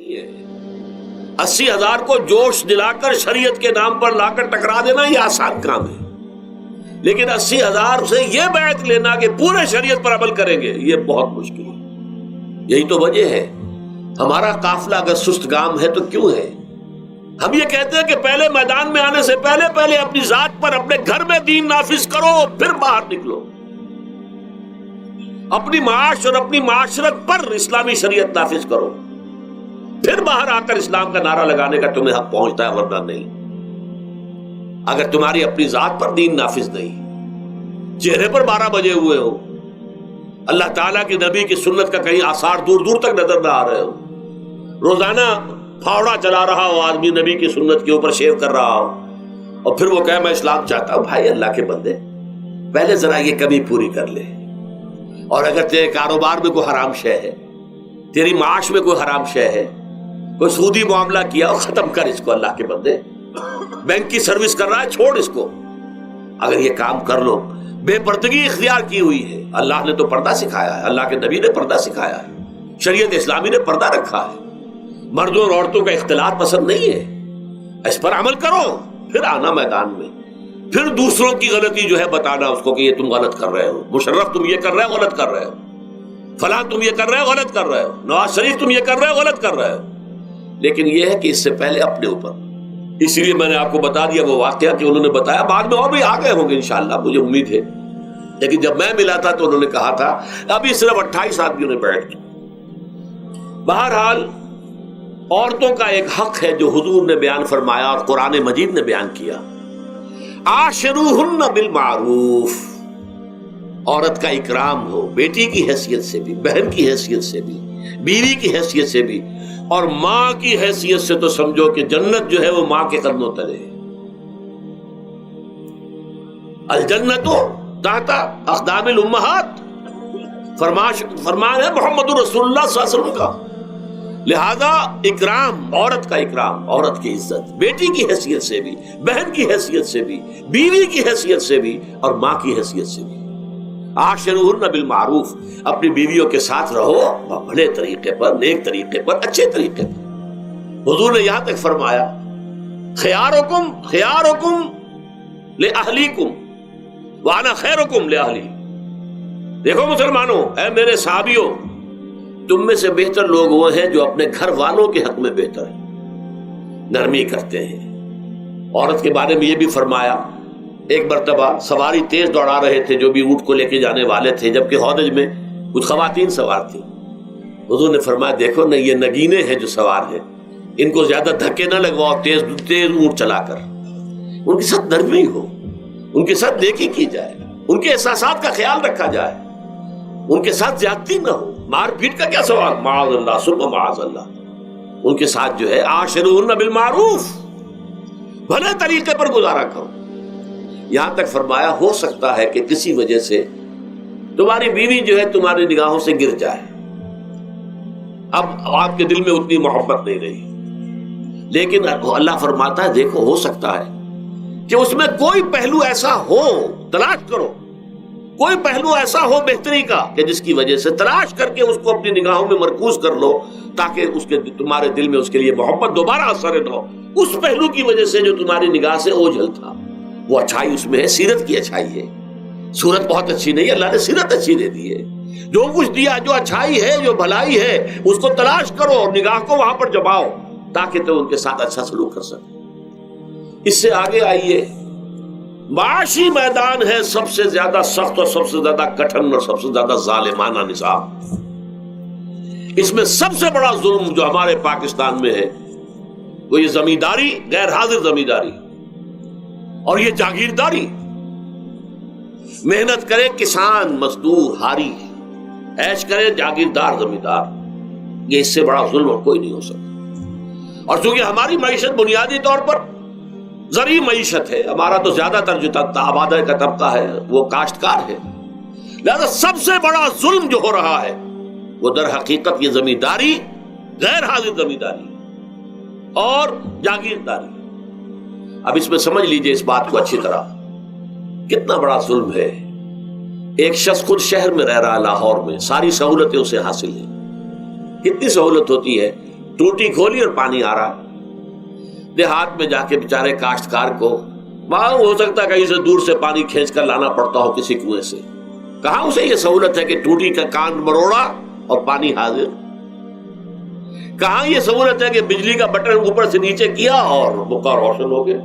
نہیں ہے. 80,000 کو جوش دلا کر شریعت کے نام پر لا کر ٹکرا دینا یہ آسان کام ہے، لیکن 80,000 سے یہ بیعت لینا کہ پورے شریعت پر عمل کریں گے یہ بہت مشکل ہے. یہی تو وجہ ہے ہمارا قافلہ اگر سست گام ہے تو کیوں ہے. ہم یہ کہتے ہیں کہ پہلے میدان میں آنے سے پہلے اپنی ذات پر اپنے گھر میں دین نافذ کرو پھر باہر نکلو. اپنی معاش اور اپنی معاشرت پر اسلامی شریعت نافذ کرو پھر باہر آ کر اسلام کا نعرہ لگانے کا تمہیں حق پہنچتا ہے، ورنہ نہیں. اگر تمہاری اپنی ذات پر دین نافذ نہیں، چہرے پر 12 بجے ہوئے ہو، اللہ تعالیٰ کے نبی کی سنت کا کہیں آثار دور دور تک نظر نہ آ رہے ہو، روزانہ پھاوڑا چلا رہا ہو آدمی نبی کی سنت کے اوپر شیو کر رہا ہو، اور پھر وہ کہے میں اسلام چاہتا ہوں. بھائی اللہ کے بندے پہلے ذرا یہ کمی پوری کر لے. اور اگر تیرے کاروبار میں کوئی حرام شے ہے، تیری معاش میں کوئی حرام شے ہے، کوئی سودی معاملہ کیا، ختم کر اس کو. اللہ کے بندے بینک کی سروس کر رہا ہے، چھوڑ اس کو. اگر یہ کام کر لو، بے پردگی اختیار کی ہوئی ہے. اللہ نے تو پردہ سکھایا ہے، اللہ کے نبی نے پردہ سکھایا ہے، شریعت اسلامی نے پردہ رکھا ہے. مردوں اور عورتوں کا اختلاط پسند نہیں ہے، اس پر عمل کرو پھر آنا میدان میں، پھر دوسروں کی غلطی جو ہے بتانا اس کو کہ یہ تم غلط کر رہے ہو، مشرف تم یہ کر رہے ہو غلط کر رہے ہو، فلاں تم یہ کر رہے ہو غلط کر رہے ہو، نواز شریف تم یہ کر رہے ہو غلط کر رہے ہو. لیکن یہ ہے کہ اس سے پہلے اپنے اوپر. اس لیے میں نے آپ کو بتا دیا وہ واقعہ کہ انہوں نے بتایا، بعد میں اور بھی آ گئے ہوں گے انشاءاللہ مجھے امید ہے. لیکن جب میں ملا تھا تو انہوں نے کہا تھا ابھی صرف 28 آدمیوں نے بیٹھ کی. بہرحال عورتوں کا ایک حق ہے جو حضور نے بیان فرمایا اور قرآن مجید نے بیان کیا، عاشروہن بالمعروف. عورت کا اکرام ہو، بیٹی کی حیثیت سے بھی، بہن کی حیثیت سے بھی، بیوی کی حیثیت سے بھی، اور ماں کی حیثیت سے تو سمجھو کہ جنت جو ہے وہ ماں کے قدموں تلے ہے. الجنت تحت اقدام الامہات فرمان ہے محمد رسول اللہ صلی اللہ علیہ وسلم کا. لہذا اکرام، عورت کا اکرام، عورت کی عزت، بیٹی کی حیثیت سے بھی، بہن کی حیثیت سے بھی، بیوی کی حیثیت سے بھی، اور ماں کی حیثیت سے بھی. عاشروہن بالمعروف، اپنی بیویوں کے ساتھ رہو بھلے طریقے پر، نیک طریقے پر، اچھے طریقے پر. حضور نے یہاں تک فرمایا خیارکم لأہلیکم وانا خیرکم لأہلی. دیکھو مسلمانوں، اے میرے صحابیوں، تم میں سے بہتر لوگ وہ ہیں جو اپنے گھر والوں کے حق میں بہتر ہیں، نرمی کرتے ہیں. عورت کے بارے میں یہ بھی فرمایا، ایک مرتبہ سواری تیز دوڑا رہے تھے جو بھی اونٹ کو لے کے جانے والے تھے، جبکہ ہودج میں کچھ خواتین سوار تھیں. حضور نے فرمایا دیکھو نا، یہ نگینے ہیں جو سوار ہیں، ان کو زیادہ دھکے نہ لگواؤ تیز تیز اونٹ چلا کر. ان کے ساتھ نرمی ہو، ان کے ساتھ نیکی کی جائے، ان کے احساسات کا خیال رکھا جائے، ان کے ساتھ زیادتی نہ ہو. مار پیٹ کا کیا سوال، معاذ اللہ ثم معاذ اللہ. ان کے ساتھ جو ہے عاشروہن بالمعروف، بھلے طریقے پر گزارا کرو. یہاں تک فرمایا ہو سکتا ہے کہ کسی وجہ سے تمہاری بیوی جو ہے تمہاری نگاہوں سے گر جائے، اب آپ کے دل میں اتنی محبت نہیں رہی، لیکن اللہ فرماتا ہے دیکھو ہو سکتا ہے کہ اس میں کوئی پہلو ایسا ہو، تلاش کرو، کوئی پہلو ایسا ہو بہتری کا کہ جس کی وجہ سے تلاش کر کے اس کو اپنی نگاہوں میں مرکوز کر لو، تاکہ اس کے تمہارے دل میں اس کے لیے محبت دوبارہ اثر نہ ہو. اس پہلو کی وجہ سے جو تمہاری نگاہ سے اوجھل تھا، وہ اچھائی اس میں ہے، سیرت کی اچھائی ہے. صورت بہت اچھی نہیں ہے، اللہ نے سیرت اچھی دے دی ہے. جو کچھ دیا، جو اچھائی ہے، جو بھلائی ہے، اس کو تلاش کرو اور نگاہ کو وہاں پر جماؤ تاکہ تم ان کے ساتھ اچھا سلوک کر سکو. اس سے آگے آئیے، معاشی میدان ہے سب سے زیادہ سخت اور سب سے زیادہ کٹھن اور سب سے زیادہ ظالمانہ نظام. اس میں سب سے بڑا ظلم جو ہمارے پاکستان میں ہے وہ یہ زمینداری، غیر حاضر زمینداری اور یہ جاگیرداری. محنت کرے کسان مزدور ہاری، عیش کرے جاگیردار زمیندار. یہ اس سے بڑا ظلم اور کوئی نہیں ہو سکتا. اور چونکہ ہماری معیشت بنیادی طور پر زرعی معیشت ہے، ہمارا تو زیادہ تر جو آبادی کا طبقہ ہے وہ کاشتکار ہے، لہذا سب سے بڑا ظلم جو ہو رہا ہے وہ در حقیقت یہ زمینداری، غیر حاضر زمینداری اور جاگیرداری. اب اس میں سمجھ لیجئے اس بات کو اچھی طرح، کتنا بڑا ظلم ہے. ایک شخص خود شہر میں رہ رہا ہے، لاہور میں، ساری سہولتیں اسے حاصل ہیں. کتنی سہولت ہوتی ہے ٹوٹی کھولی اور پانی آ رہا ہے. دیہات میں جا کے بیچارے کاشتکار کو وہاں ہو سکتا ہے کہیں سے دور سے پانی کھینچ کر لانا پڑتا ہو کسی کنویں سے. کہاں اسے یہ سہولت ہے کہ ٹوٹی کا کان مروڑا اور پانی حاضر. کہاں یہ سہولت ہے کہ بجلی کا بٹن اوپر سے نیچے کیا اور مکہ روشن ہو گیا.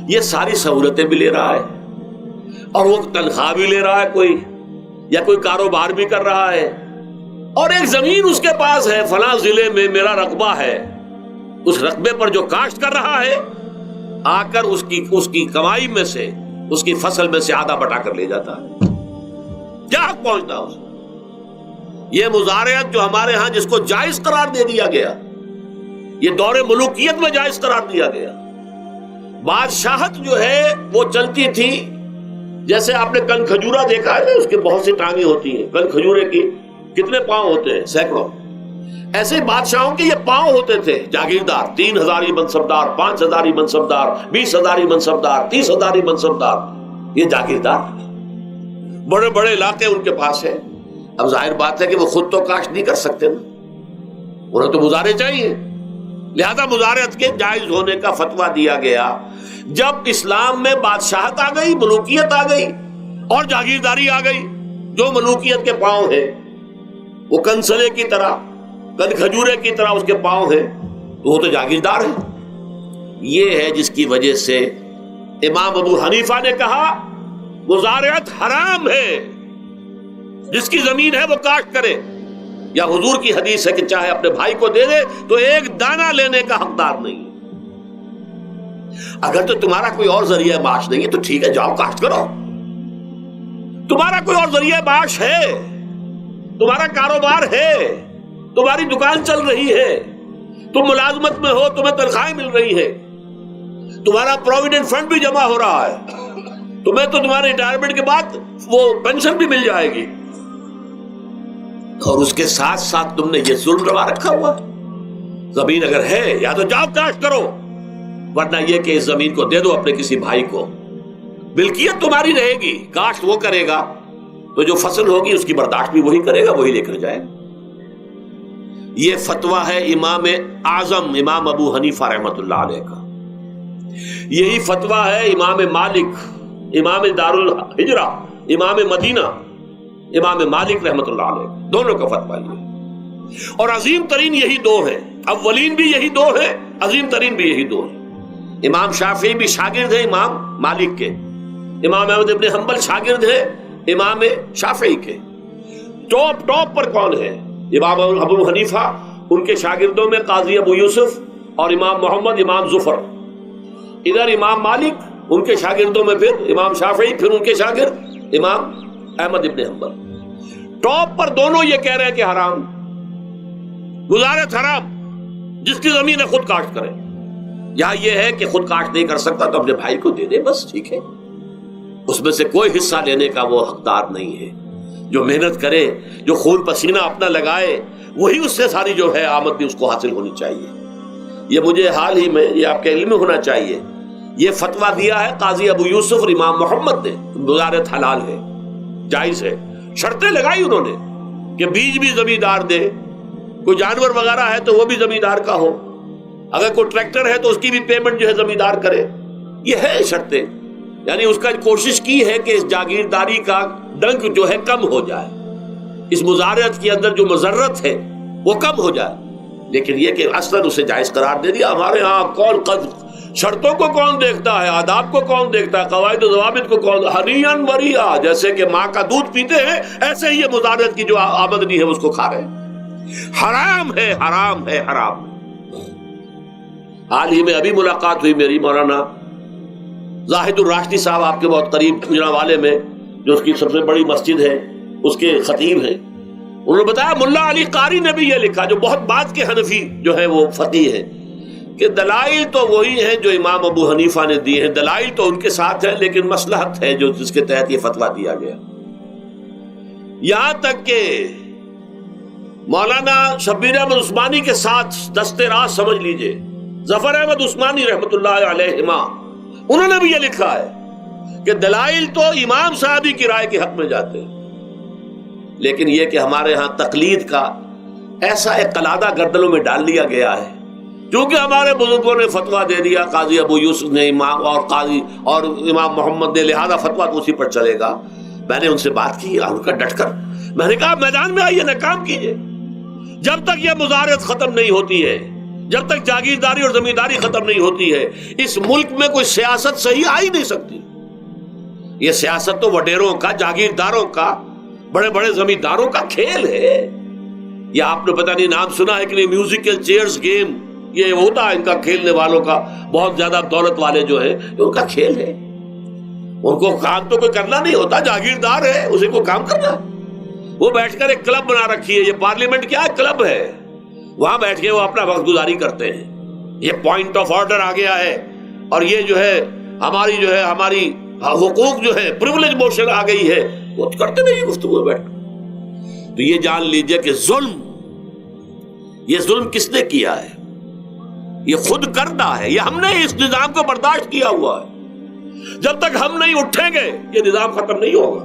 یہ ساری سہولتیں بھی لے رہا ہے اور وہ تنخواہ بھی لے رہا ہے کوئی, یا کوئی کاروبار بھی کر رہا ہے, اور ایک زمین اس کے پاس ہے, فلاں ضلع میں میرا رقبہ ہے, اس رقبے پر جو کاشت کر رہا ہے آ کر اس کی کمائی میں سے, اس کی فصل میں سے آدھا بٹا کر لے جاتا ہے. کیا حق پہنچتا ہے اسے؟ یہ مزارعت جو ہمارے ہاں جس کو جائز قرار دے دیا گیا, یہ دور ملوکیت میں جائز قرار دیا گیا. بادشاہت جو ہے وہ چلتی تھی جیسے آپ نے کن کھجورا دیکھا ہے, اس کے بہت سی ٹانگیں ہوتی ہیں. کن کھجورے کی کتنے پاؤں ہوتے ہیں؟ سینکڑوں. ایسے بادشاہوں کے یہ پاؤں ہوتے تھے. جاگیردار 3000 منصبدار, 5000 منصبدار, 20000 منصبدار, 30,000 منصبدار, یہ جاگیردار. بڑے بڑے علاقے ان کے پاس ہیں. اب ظاہر بات ہے کہ وہ خود تو کاشت نہیں کر سکتے نا, انہیں تو مزارع چاہیے. لہذا مزارعت کے جائز ہونے کا فتویٰ دیا گیا. جب اسلام میں بادشاہت آ گئی, ملوکیت آ گئی اور جاگیرداری آ گئی, جو ملوکیت کے پاؤں ہیں وہ کنسلے کی طرح, کن کھجورے کی طرح اس کے پاؤں ہیں, تو وہ تو جاگیردار ہے. یہ ہے جس کی وجہ سے امام ابو حنیفہ نے کہا مزارعت حرام ہے, جس کی زمین ہے وہ کاشت کرے. یا حضور کی حدیث ہے کہ چاہے اپنے بھائی کو دے دے تو ایک دانہ لینے کا حقدار نہیں. اگر تو تمہارا کوئی اور ذریعہ معاش نہیں ہے تو ٹھیک ہے, جاؤ کاشت کرو. تمہارا کوئی اور ذریعہ معاش ہے, تمہارا کاروبار ہے, تمہاری دکان چل رہی ہے, تم ملازمت میں ہو, تمہیں تنخواہیں مل رہی ہے, تمہارا پروویڈنٹ فنڈ بھی جمع ہو رہا ہے, تمہیں تو تمہارے ریٹائرمنٹ کے بعد وہ پینشن بھی مل جائے گی, اور اس کے ساتھ ساتھ تم نے یہ ظلم روا رکھا ہوا. زمین اگر ہے یا تو جاؤ کاشت کرو, ورنہ یہ کہ اس زمین کو دے دو اپنے کسی بھائی کو. ملکیت تمہاری رہے گی, کاشت وہ کرے گا تو جو فصل ہوگی اس کی برداشت بھی وہی کرے گا, وہی لے کر جائے گا. یہ فتویٰ ہے امام اعظم امام ابو حنیفہ رحمۃ اللہ علیہ کا. یہی فتویٰ ہے امام مالک, امام دار الحجرہ, امام مدینہ, امام مالک رحمۃ اللہ علیہ, دونوں کا فتویٰ یہ. اور عظیم ترین یہی دو ہیں, اولین بھی یہی دو ہیں, عظیم ترین بھی یہی دو ہیں. امام شافعی بھی شاگرد ہیں امام مالک کے, امام احمد ابن حنبل شاگرد ہیں امام شافعی کے. ٹاپ پر کون ہے؟ امام ابو حنیفہ, ان کے شاگردوں میں قاضی ابو یوسف اور امام محمد, امام ظفر. ادھر امام مالک, ان کے شاگردوں میں پھر امام شافعی, پھر ان کے شاگرد امام احمد ابن حنبل. ٹاپ پر دونوں یہ کہہ رہے ہیں کہ حرام, مزارعت حرام, جس کی زمین ہے خود کاشت کرے. یہاں یہ ہے کہ خود کاشت نہیں کر سکتا تو اپنے بھائی کو دے دے, بس ٹھیک ہے, اس میں سے کوئی حصہ لینے کا وہ حقدار نہیں ہے. جو محنت کرے, جو خون پسینہ اپنا لگائے, وہی اس سے ساری جو ہے آمد بھی اس کو حاصل ہونی چاہیے. یہ مجھے حال ہی میں, یہ آپ کے علم میں ہونا چاہیے, یہ فتویٰ دیا ہے قاضی ابو یوسف اور امام محمد نے, مزارعت حلال ہے, جائز ہے. شرطیں لگائی انہوں نے کہ بیج بھی زمیندار دے, کوئی جانور وغیرہ ہے تو وہ بھی زمیندار کا ہو, اگر کوئی ٹریکٹر ہے تو اس کی بھی پیمنٹ جو ہے زمیندار کرے. یہ ہے شرطیں, یعنی اس کا کوشش کی ہے کہ اس جاگیرداری کا ڈنک جو ہے کم ہو جائے, اس مزارعت کے اندر جو مضرت ہے وہ کم ہو جائے. لیکن یہ کہ اصلاً اسے جائز قرار دے دیا. ہمارے ہاں کون شرطوں کو کون دیکھتا ہے, آداب کو کون دیکھتا ہے, قواعد و ضوابط کو کون, ہنیئن مریا, جیسے کہ ماں کا دودھ پیتے ہیں ایسے ہی یہ مزارعت کی جو آمدنی ہے اس کو کھا رہے ہیں. حرام ہے, حرام ہے, حرام. حال ہی میں ابھی ملاقات ہوئی میری مولانا زاہد الراشدی صاحب, آپ کے بہت قریب گجرانوالے میں, جو اس کی سب سے بڑی مسجد ہے, اس کے خطیب ہیں. انہوں نے بتایا ملا علی قاری نے بھی یہ لکھا, جو بہت بعد کے حنفی جو ہے وہ فقیہ ہیں, کہ دلائل تو وہی ہیں جو امام ابو حنیفہ نے دیے ہیں, دلائل تو ان کے ساتھ ہیں, لیکن مصلحت ہے جو جس کے تحت یہ فتویٰ دیا گیا. یہاں تک کہ مولانا شبیر احمد عثمانی کے ساتھ دستے راست سمجھ لیجئے, ظفر احمد عثمانی رحمۃ اللہ علیہما, انہوں نے بھی یہ لکھا ہے کہ دلائل تو امام صاحبی کی رائے کے حق میں جاتے ہیں, لیکن یہ کہ ہمارے ہاں تقلید کا ایسا ایک قلادہ گردنوں میں ڈال لیا گیا ہے. کیونکہ ہمارے بزرگوں نے فتویٰ دے دیا، قاضی ابو یوسف نے، امام اور قاضی اور امام محمد نے، لہذا فتویٰ تو اسی پر چلے گا. میں نے ان سے بات کی ان کا ڈٹ کر، میں نے کہا میدان میں آئیے نا، کام کیجیے. جب تک یہ مزارعت ختم نہیں ہوتی ہے، جب تک جاگیرداری اور زمینداری ختم نہیں ہوتی ہے، اس ملک میں کوئی سیاست صحیح آ ہی نہیں سکتی. یہ سیاست تو وڈیروں کا، جاگیرداروں کا، بڑے بڑے زمینداروں کا کھیل ہے. یہ آپ نے پتہ نہیں نام سنا ہے کہ نہیں، میوزیکل چیئرز گیم، یہ ہوتا ہے ان کا کھیلنے والوں کا، بہت زیادہ دولت والے جو ہیں ان کا کھیل ہے. ان کو کام تو کوئی کرنا نہیں ہوتا، جاگیردار ہے، اسے کو کام کرنا ہے. وہ بیٹھ کر ایک کلب بنا رکھی ہے، یہ پارلیمنٹ کیا ہے، کلب ہے، وہاں بیٹھ کے وہ اپنا وقت گزاری کرتے ہیں. یہ پوائنٹ آف آرڈر آ گیا ہے، اور یہ جو ہے ہماری حقوق جو ہے، پریولیج موشن آ گئی ہے، وہ کرتے نہیں گفتگو بیٹھ. تو یہ جان لیجئے کہ یہ ظلم کس نے کیا ہے؟ یہ خود کردہ ہے. یہ ہم نے اس نظام کو برداشت کیا ہوا ہے. جب تک ہم نہیں اٹھیں گے یہ نظام ختم نہیں ہوگا.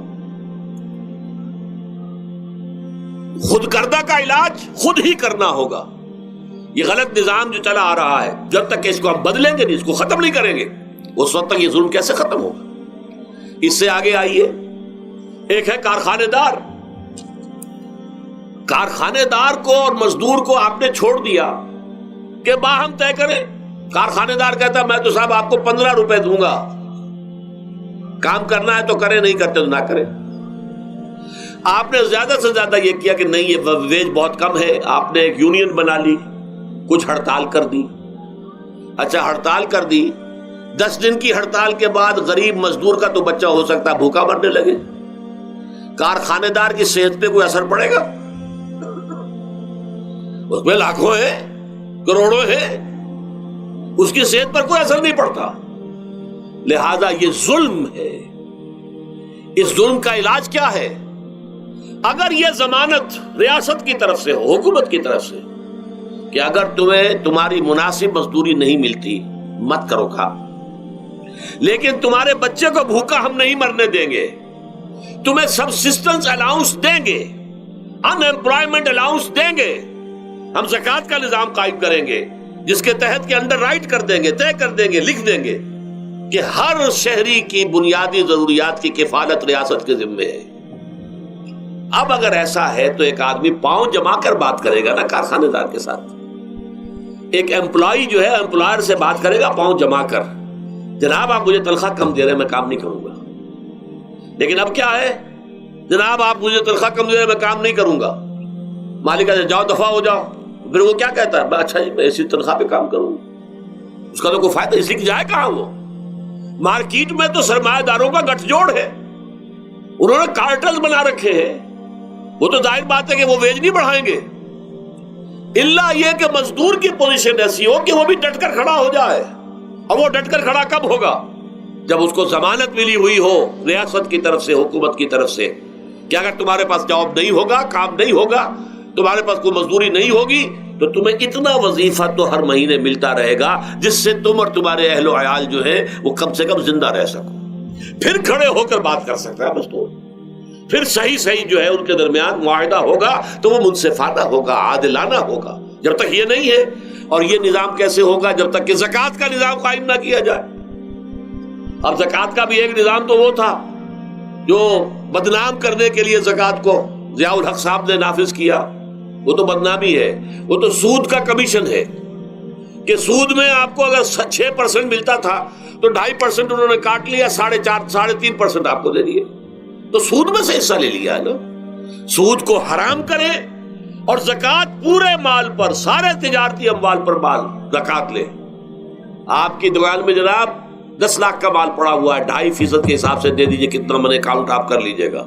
خود کردہ کا علاج خود ہی کرنا ہوگا. یہ غلط نظام جو چلا آ رہا ہے، جب تک اس کو ہم بدلیں گے نہیں، اس کو ختم نہیں کریں گے، اس وقت تک یہ ظلم کیسے ختم ہوگا؟ اس سے آگے آئیے، ایک ہے کارخانے دار. کارخانے دار کو اور مزدور کو آپ نے چھوڑ دیا کہ باہم طے کریں. کارخانے دار کہتا میں تو صاحب آپ کو 15 روپے دوں گا، کام کرنا ہے تو کریں، نہیں کرتے تو نہ کریں. آپ نے زیادہ سے زیادہ یہ کیا کہ نہیں، یہ ویج بہت کم ہے، آپ نے ایک یونین بنا لی، کچھ ہڑتال کر دی. اچھا ہڑتال کر دی، 10 دن کی ہڑتال کے بعد غریب مزدور کا تو بچہ ہو سکتا ہے بھوکا مرنے لگے. کارخانے دار کی صحت پہ کوئی اثر پڑے گا؟ اس میں لاکھوں ہیں، کروڑوں ہیں، اس کی صحت پر کوئی اثر نہیں پڑتا. لہذا یہ ظلم ہے. اس ظلم کا علاج کیا ہے؟ اگر یہ ضمانت ریاست کی طرف سے ہو، حکومت کی طرف سے، کہ اگر تمہیں تمہاری مناسب مزدوری نہیں ملتی مت کرو کام، لیکن تمہارے بچے کو بھوکا ہم نہیں مرنے دیں گے، تمہیں سبسسٹنس الاؤنس دیں گے، ان ایمپلائمنٹ الاؤنس دیں گے، ہم زکوٰۃ کا نظام قائم کریں گے جس کے تحت کے انڈر رائٹ کر دیں گے، طے کر دیں گے، لکھ دیں گے کہ ہر شہری کی بنیادی ضروریات کی کفالت ریاست کے ذمے ہے. اب اگر ایسا ہے تو ایک آدمی پاؤں جما کر بات کرے گا نا کارخانے دار کے ساتھ. ایک امپلائی جو ہے امپلائر سے بات کرے گا پاؤں جما کر، جناب آپ مجھے تنخواہ کم دے رہے ہیں، میں کام نہیں کروں گا. لیکن اب کیا ہے، جناب آپ مجھے تنخواہ کم دے رہے ہیں، میں کام نہیں کروں گا. مالک کہتے جاؤ دفعہ ہو جاؤ. پھر وہ کیا کہتا ہے، اچھا جی میں اسی تنخواہ پہ کام کروں. اس کا تو کوئی فائدہ، اسی کی جائے کہاں. وہ مارکیٹ میں تو سرمایہ داروں کا گٹھ جوڑ ہے، انہوں نے کارٹلز بنا رکھے ہیں. وہ تو ظاہر بات ہے کہ وہ ویج نہیں بڑھائیں گے، الا یہ کہ مزدور کی پوزیشن ایسی ہو کہ وہ بھی ڈٹ کر کھڑا ہو جائے. اور وہ ڈٹ کر کھڑا کب ہوگا؟ جب اس کو ضمانت ملی ہوئی ہو ریاست کی طرف سے، حکومت کی طرف سے، کہ اگر تمہارے پاس جاب نہیں ہوگا، کام نہیں ہوگا، تمہارے پاس کوئی مزدوری نہیں ہوگی، تو تمہیں اتنا وظیفہ تو ہر مہینے ملتا رہے گا جس سے تم اور تمہارے اہل و عیال جو ہے وہ کم سے کم زندہ رہ سکو. پھر کھڑے ہو کر بات کر سکتا ہے مزدور. پھر صحیح جو ہے ان کے درمیان معاہدہ ہوگا تو وہ منصفانہ ہوگا، عادلانہ ہوگا. جب تک یہ نہیں ہے، اور یہ نظام کیسے ہوگا جب تک کہ زکوٰۃ کا نظام قائم نہ کیا جائے. اب زکوٰۃ کا بھی ایک نظام تو وہ تھا جو بدنام کرنے کے لیے زکوٰۃ کو ضیاء الحق صاحب نے نافذ کیا. وہ تو بدنامی ہے، وہ تو سود کا کمیشن ہے کہ سود میں آپ کو اگر 6% ملتا تھا تو 2.5% انہوں نے کاٹ لیا، 4.5-3.5% آپ کو دے دیے. تو سود میں سے حصہ لے لیا ہے نا. سود کو حرام کرے اور زکوٰۃ پورے مال پر، سارے تجارتی اموال پر مال زکوٰۃ لے. آپ کی دکان میں جناب 10 لاکھ کا مال پڑا ہوا ہے، 2.5% کے حساب سے دے دیجئے، کتنا من اکاؤنٹ آپ کر لیجئے گا.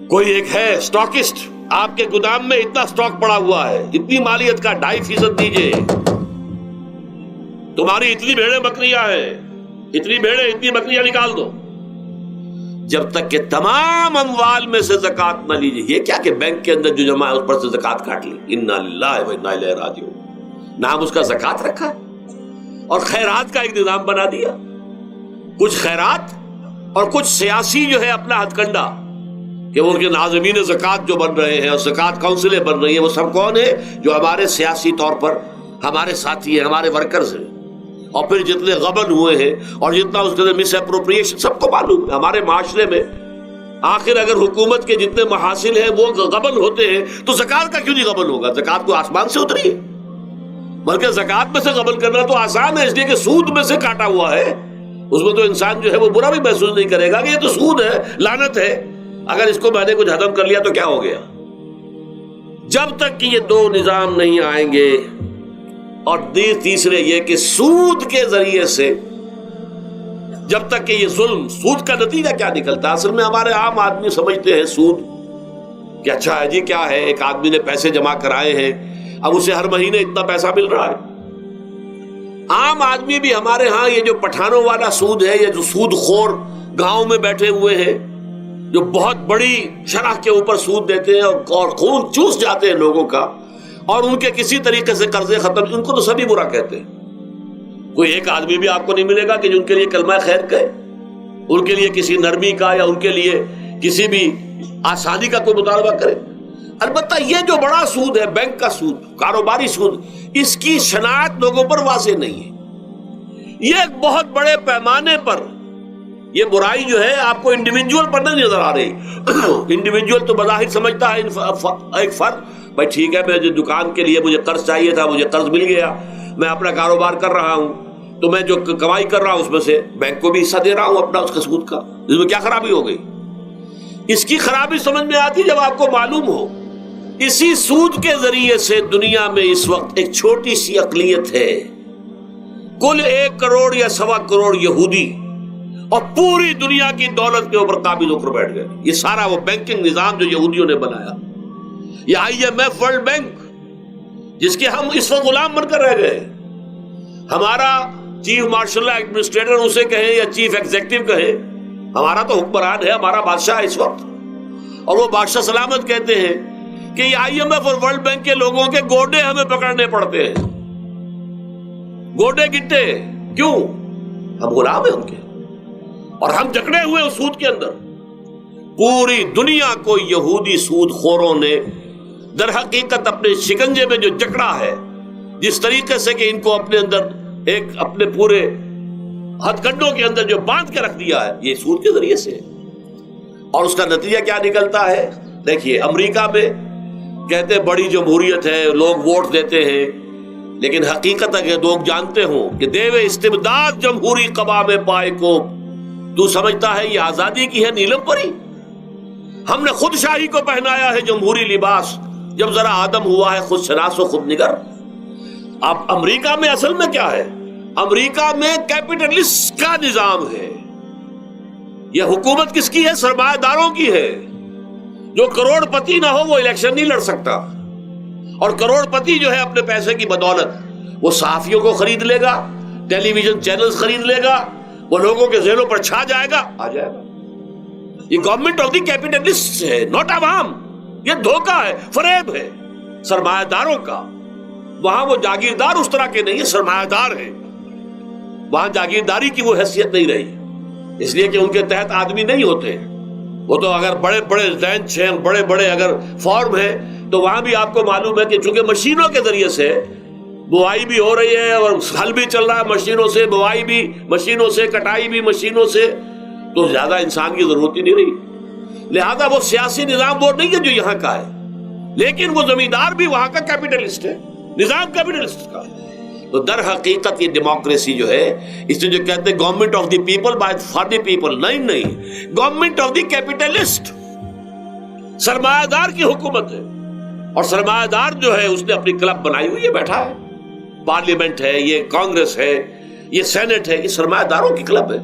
کوئی ایک ہے اسٹاکسٹ، آپ کے گودام میں اتنا اسٹاک پڑا ہوا ہے، اتنی مالیت کا 2.5% دیجئے. تمہاری اتنی بھیڑیں بکریاں ہیں، اتنی بھیڑیں اتنی بکریاں نکال دو. جب تک کہ تمام اموال میں سے زکوٰۃ نہ لیجیے. یہ کیا کہ بینک کے اندر جو جمع ہے اس پر سے زکوٰۃ کاٹ لی. انا للہ و انا الیہ راجعون. نام اس کا زکوٰۃ رکھا ہے اور خیرات کا ایک نظام بنا دیا. کچھ خیرات اور کچھ سیاسی جو ہے اپنا ہتھ کنڈا کہ ان کے ناظمین زکوٰۃ جو بن رہے ہیں اور زکوٰۃ کونسلیں بن رہی ہیں، وہ سب کون ہے؟ جو ہمارے سیاسی طور پر ہمارے ساتھی ہیں، ہمارے ورکرز ہیں. اور پھر جتنے غبن ہوئے ہیں اور جتنا اس کے اندر مس اپروپریشن، سب کو معلوم ہے ہمارے معاشرے میں. آخر اگر حکومت کے جتنے محاصل ہیں وہ غبن ہوتے ہیں تو زکوٰۃ کا کیوں نہیں غبن ہوگا؟ زکوٰۃ کو آسمان سے اتری ہے، بلکہ زکوٰۃ میں سے غبن کرنا تو آسان ہے، اس لیے کہ سود میں سے کاٹا ہوا ہے. اس میں تو انسان جو ہے وہ برا بھی محسوس نہیں کرے گا کہ یہ تو سود ہے، لعنت ہے، اگر اس کو میں نے کچھ ہضم کر لیا تو کیا ہو گیا. جب تک کہ یہ دو نظام نہیں آئیں گے، اور تیسرے یہ کہ سود کے ذریعے سے جب تک کہ یہ ظلم، سود کا نتیجہ کیا نکلتا ہے؟ اصل میں ہمارے عام آدمی سمجھتے ہیں سود کہ اچھا ہے جی، کیا ہے، ایک آدمی نے پیسے جمع کرائے ہیں، اب اسے ہر مہینے اتنا پیسہ مل رہا ہے. عام آدمی بھی ہمارے ہاں یہ جو پٹھانوں والا سود ہے، یہ جو سود خور گاؤں میں بیٹھے ہوئے ہیں جو بہت بڑی شرح کے اوپر سود دیتے ہیں اور خون چوس جاتے ہیں لوگوں کا، اور ان کے کسی طریقے سے قرضے ختم، ان کو تو سبھی برا کہتے ہیں. کوئی ایک آدمی بھی آپ کو نہیں ملے گا کہ ان کے لیے کلمہ خیر کہے، ان کے لیے کسی نرمی کا یا ان کے لیے کسی بھی آسانی کا کوئی مطالبہ کرے. البتہ یہ جو بڑا سود ہے، بینک کا سود، کاروباری سود، اس کی شناخت لوگوں پر واضح نہیں ہے. یہ ایک بہت بڑے پیمانے پر یہ برائی جو ہے آپ کو انڈیویجول پر نہیں نظر آ رہی. انڈیویجول تو بظاہر سمجھتا ہے ایک فرد، بھائی ٹھیک ہے، میں جو دکان کے لیے مجھے قرض چاہیے تھا، مجھے قرض مل گیا، میں اپنا کاروبار کر رہا ہوں، تو میں جو کمائی کر رہا ہوں اس میں سے بینک کو بھی حصہ دے رہا ہوں اپنا، اس کا سود کا. اس میں کیا خرابی ہو گئی؟ اس کی خرابی سمجھ میں آتی جب آپ کو معلوم ہو اسی سود کے ذریعے سے دنیا میں اس وقت ایک چھوٹی سی اقلیت ہے، کل 1 کروڑ یا 1.25 کروڑ یہودی، اور پوری دنیا کی دولت کے اوپر قابض ہو کر بیٹھ گئے. یہ سارا وہ بینکنگ نظام جو یہودیوں نے بنایا، یہ IMF ورلڈ بینک جس کے ہم اس وقت غلام بن کر رہ گئے. ہمارا چیف مارشل ایڈمنسٹریٹر اسے کہیں یا چیف ایگزیکٹو کہیں، ہمارا تو حکمران ہے، ہمارا بادشاہ ہے اس وقت. اور وہ بادشاہ سلامت کہتے ہیں کہ یہ IMF اور ورلڈ بینک کے لوگوں کے گوڈے ہمیں پکڑنے پڑتے ہیں، گوڈے گٹے. کیوں؟ ہم غلام ہیں ان کے، اور ہم جکڑے ہوئے اس سود کے اندر. پوری دنیا کو یہودی سود خوروں نے در حقیقت اپنے شکنجے میں جو جکڑا ہے، جس طریقے سے کہ ان کو اپنے اندر ایک اپنے پورے ہتھ کنڈوں کے اندر جو باندھ کے رکھ دیا ہے، یہ سود کے ذریعے سے. اور اس کا نتیجہ کیا نکلتا ہے؟ دیکھیے، امریکہ میں کہتے بڑی جمہوریت ہے، لوگ ووٹ دیتے ہیں، لیکن حقیقت اگر لوگ جانتے ہوں کہ دیو استبداد جمہوری قوام پائے کو، تو سمجھتا ہے یہ آزادی کی ہے نیلم پری. ہم نے خود شاہی کو پہنایا ہے جمہوری لباس، جب ذرا آدم ہوا ہے خود شناس و خود نگر. اب امریکہ میں اصل میں کیا ہے؟ امریکہ میں کیپٹلسٹ کا نظام ہے. یہ حکومت کس کی ہے؟ سرمایہ داروں کی ہے. جو کروڑ پتی نہ ہو وہ الیکشن نہیں لڑ سکتا، اور کروڑ پتی جو ہے اپنے پیسے کی بدولت وہ صحافیوں کو خرید لے گا، ٹیلی ویژن چینلز خرید لے گا، وہ لوگوں کے ذہنوں پر چھا جائے گا، آ جائے گا. یہ گورنمنٹ آف دی کیپٹلسٹ ہے، ناٹ عوام. یہ دھوکہ ہے، فریب ہے سرمایہ داروں کا. وہاں وہ جاگیردار اس طرح کے نہیں ہیں، سرمایہ دار ہیں. وہاں جاگیرداری کی وہ حیثیت نہیں رہی، اس لیے کہ ان کے تحت آدمی نہیں ہوتے. وہ تو اگر بڑے بڑے رینچ ہیں، بڑے بڑے اگر فارم ہیں، تو وہاں بھی آپ کو معلوم ہے کہ چونکہ مشینوں کے ذریعے سے بوائی بھی ہو رہی ہے اور ہل بھی چل رہا ہے مشینوں سے، بوائی بھی مشینوں سے، کٹائی بھی مشینوں سے، تو زیادہ انسان کی ضرورت ہی نہیں رہی. لہذا وہ سیاسی نظام وہ نہیں ہے جو یہاں کا ہے، لیکن وہ زمیندار بھی وہاں کا کیپٹلسٹ ہے، نظام کیپٹلسٹ کا. تو در حقیقت یہ ڈیموکریسی جو ہے، اس سے جو کہتے ہیں government of the people by for the people, نہیں، گورنمنٹ آف دی کیپٹلسٹ، سرمایہ دار کی حکومت ہے. اور سرمایہ دار جو ہے اس نے اپنی کلب بنائی ہوئی ہے، بیٹھا ہے، پارلیمنٹ ہے، یہ کانگریس ہے، یہ سینٹ ہے، یہ سرمایہ داروں کی کلب ہے.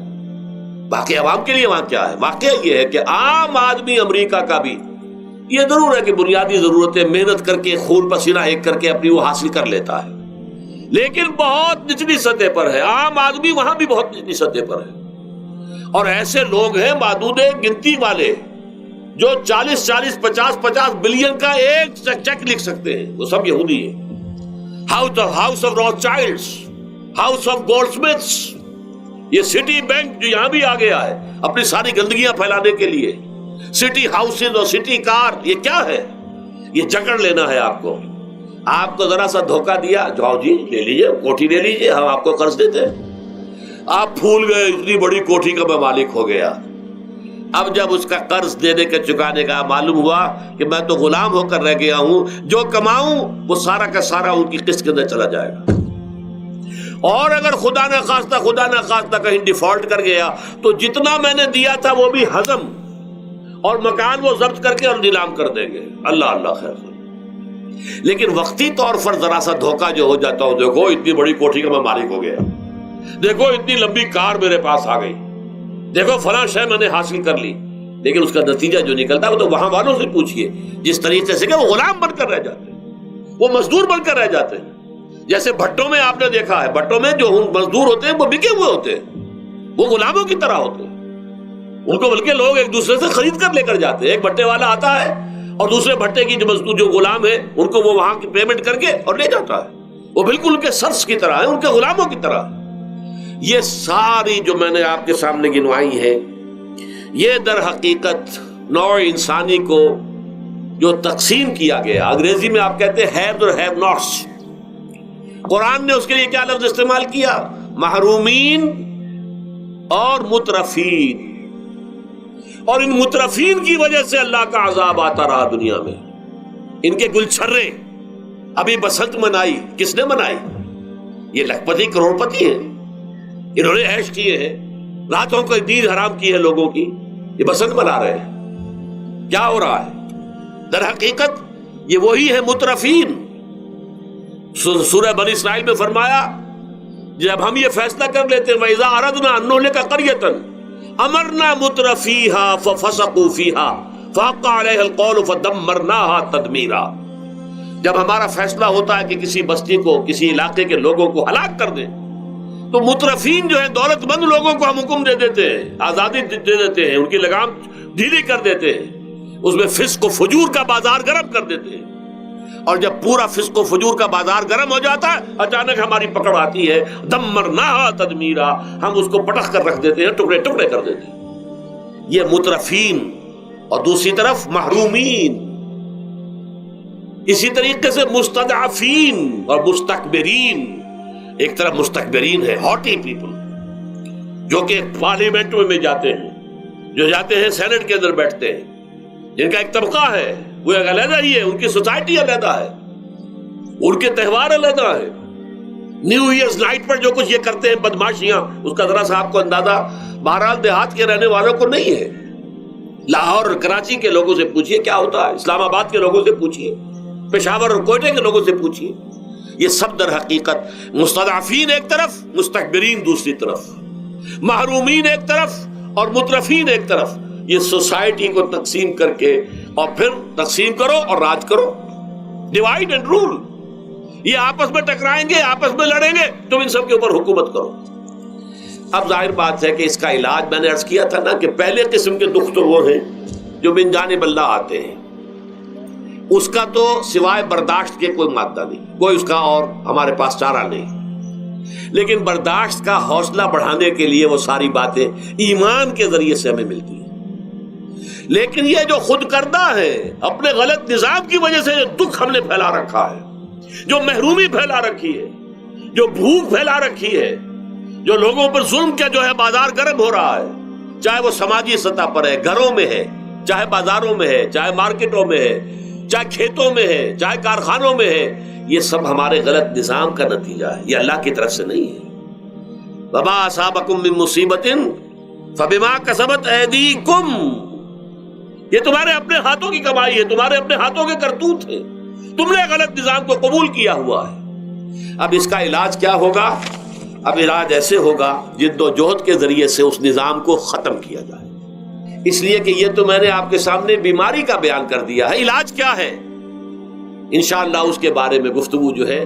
باقی عوام کے لیے وہاں کیا ہے؟ واقعہ یہ ہے کہ عام آدمی امریکہ کا بھی یہ ضرور ہے کہ بنیادی ضرورتیں محنت کر کے، خون پسینہ ایک کر کے اپنی وہ حاصل کر لیتا ہے، لیکن بہت نچلی سطح پر ہے. عام آدمی وہاں بھی بہت نچلی سطح پر ہے. اور ایسے لوگ ہیں معدود گنتی والے جو 40 50 بلین کا ایک چیک لکھ سکتے ہیں، وہ سب یہودی ہیں. House of Rothschilds, house of Goldsmiths, یہ سٹی بینک جو یہاں بھی آ گیا ہے اپنی ساری گندگیاں پھیلانے کے لیے، سٹی ہاؤسز اور سٹی کار، یہ کیا ہے؟ یہ جکڑ لینا ہے آپ کو. آپ کو ذرا سا دھوکہ دیا، جاؤ جی لے لیجیے، کوٹھی لے لیجیے، ہم آپ کو قرض دیتے ہیں. آپ پھول گئے، اتنی بڑی کوٹھی کا میں مالک ہو گیا. اب جب اس کا قرض دینے کے چکانے کا معلوم ہوا کہ میں تو غلام ہو کر رہ گیا ہوں، جو کماؤں وہ سارا کا سارا ان کی قسط کے اندر چلا جائے گا. اور اگر خدا نہ خواستہ کہیں ڈیفالٹ کر گیا تو جتنا میں نے دیا تھا وہ بھی ہضم، اور مکان وہ ضبط کر کے اور نیلام کر دیں گے. اللہ اللہ خیر. لیکن وقتی طور پر ذرا سا دھوکہ جو ہو جاتا ہو، دیکھو اتنی بڑی کوٹھی کا میں مالک ہو گیا، دیکھو اتنی لمبی کار میرے پاس آ گئی، دیکھو فلاں شے میں نے حاصل کر لی. لیکن اس کا نتیجہ جو نکلتا ہے وہ تو وہاں والوں سے پوچھئے، جس طریقے سے کہ وہ غلام بن کر رہ جاتے ہیں، وہ مزدور بن کر رہ جاتے ہیں. جیسے بھٹوں میں آپ نے دیکھا ہے، بھٹوں میں جو مزدور ہوتے ہیں وہ بکے ہوئے ہوتے ہیں، وہ غلاموں کی طرح ہوتے ہیں. ان کو بلکہ لوگ ایک دوسرے سے خرید کر لے کر جاتے ہیں. ایک بھٹے والا آتا ہے اور دوسرے بھٹے کی جو مزدور جو غلام ہے ان کو وہ وہاں کی پیمنٹ کر کے اور لے جاتا ہے. وہ بالکل ان کے سرس کی طرح ہے، ان کے غلاموں کی طرح. یہ ساری جو میں نے آپ کے سامنے گنوائی ہے، یہ در حقیقت نوع انسانی کو جو تقسیم کیا گیا، انگریزی میں آپ کہتے ہیں ہیو اور ہیو ناٹس. قرآن نے اس کے لیے کیا لفظ استعمال کیا؟ محرومین اور مترفین. اور ان مترفین کی وجہ سے اللہ کا عذاب آتا رہا دنیا میں. ان کے گلچھرے ابھی بسنت منائی، کس نے منائی؟ یہ لکھپتی کروڑ پتی ہیں، انہوں نے عیش کیے ہیں، راتوں کو نیند حرام کی ہے لوگوں کی، یہ بسنت منا رہے ہیں. کیا ہو رہا ہے؟ در حقیقت یہ وہی ہے مترفین. سورہ بنی اسرائیل میں فرمایا جب ہم یہ فیصلہ کر لیتے ہیں وَإِذَا أَرَدْنَا أَن نُهْلِكَ قَرْيَةً أَمَرْنَا مُتْرَفِيهَا فَفَسَقُوا فِيهَا فَحَقَّ عَلَيْهَا الْقَوْلُ فَدَمَّرْنَاهَا تَدْمِيرًا. جب ہمارا فیصلہ ہوتا ہے کہ کسی بستی کو، کسی علاقے کے لوگوں کو ہلاک کر دیں، تو مترفین جو ہیں، دولت مند لوگوں کو ہم حکم دے دیتے ہیں، آزادی دے دیتے ہیں، ان کی لگام ڈھیلی کر دیتے ہیں، اس میں فسق و فجور کا بازار گرم کر دیتے ہیں. اور جب پورا فسق و فجور کا بازار گرم ہو جاتا ہے، اچانک ہماری پکڑ آتی ہے، دمرناها تدمیرا، ہم اس کو پٹخ کر رکھ دیتے ہیں، ٹکڑے ٹکڑے کر دیتے ہیں. یہ مترفین. اور دوسری طرف محرومین. اسی طریقے سے مستضعفین اور مستکبرین. ایک طرف مستکبرین ہے، ہاٹی پیپل، جو کہ پارلیمنٹ میں جاتے ہیں، جو جاتے ہیں سینٹ کے اندر بیٹھتے ہیں، جن کا ایک طبقہ ہے، وہ ایک علیحدہ ہی ہے، ان کی سوسائٹی علیحدہ ہے، ان کے تہوار علیحدہ ہے. نیو ایئرز نائٹ پر جو کچھ یہ کرتے ہیں بدماشیاں، اس کا ذرا سا آپ کو اندازہ بہرحال دیہات کے رہنے والوں کو نہیں ہے. لاہور اور کراچی کے لوگوں سے پوچھئے کیا ہوتا ہے، اسلام آباد کے لوگوں سے پوچھئے، پشاور اور کوئٹہ کے لوگوں سے پوچھئے. یہ سب در حقیقت مستضعفین ایک طرف، مستکبرین دوسری طرف، محرومین ایک طرف اور مترفین ایک طرف. یہ سوسائٹی کو تقسیم کر کے، اور پھر تقسیم کرو اور راج کرو، ڈیوائیڈ اینڈ رول. یہ آپس میں ٹکرائیں گے، آپس میں لڑیں گے، تم ان سب کے اوپر حکومت کرو. اب ظاہر بات ہے کہ اس کا علاج میں نے عرض کیا تھا نا کہ پہلے قسم کے دکھ تو وہ ہیں جو من جانب اللہ آتے ہیں، اس کا تو سوائے برداشت کے کوئی مادہ نہیں، کوئی اس کا اور ہمارے پاس چارہ نہیں. لیکن برداشت کا حوصلہ بڑھانے کے لیے وہ ساری باتیں ایمان کے ذریعے سے ہمیں ملتی ہیں. لیکن یہ جو خود کردہ ہے، اپنے غلط نظام کی وجہ سے دکھ ہم نے پھیلا رکھا ہے، جو محرومی پھیلا رکھی ہے، جو بھوک پھیلا رکھی ہے، جو لوگوں پر ظلم کا جو ہے بازار گرم ہو رہا ہے، چاہے وہ سماجی سطح پر ہے، گھروں میں ہے، چاہے بازاروں میں ہے، چاہے مارکیٹوں میں ہے، چاہے کھیتوں میں ہے، چاہے کارخانوں میں ہے، یہ سب ہمارے غلط نظام کا نتیجہ ہے، یہ اللہ کی طرف سے نہیں ہے. وما اصابکم من مصیبت فبما کسبت ایدیکم، یہ تمہارے اپنے ہاتھوں کی کمائی ہے، تمہارے اپنے ہاتھوں کے کرتوت ہیں، تم نے غلط نظام کو قبول کیا ہوا ہے. اب اس کا علاج کیا ہوگا؟ اب علاج ایسے ہوگا جد و جہد کے ذریعے سے اس نظام کو ختم کیا جائے. اس لیے کہ یہ تو میں نے آپ کے سامنے بیماری کا بیان کر دیا ہے، علاج کیا ہے انشاءاللہ اس کے بارے میں گفتگو جو ہے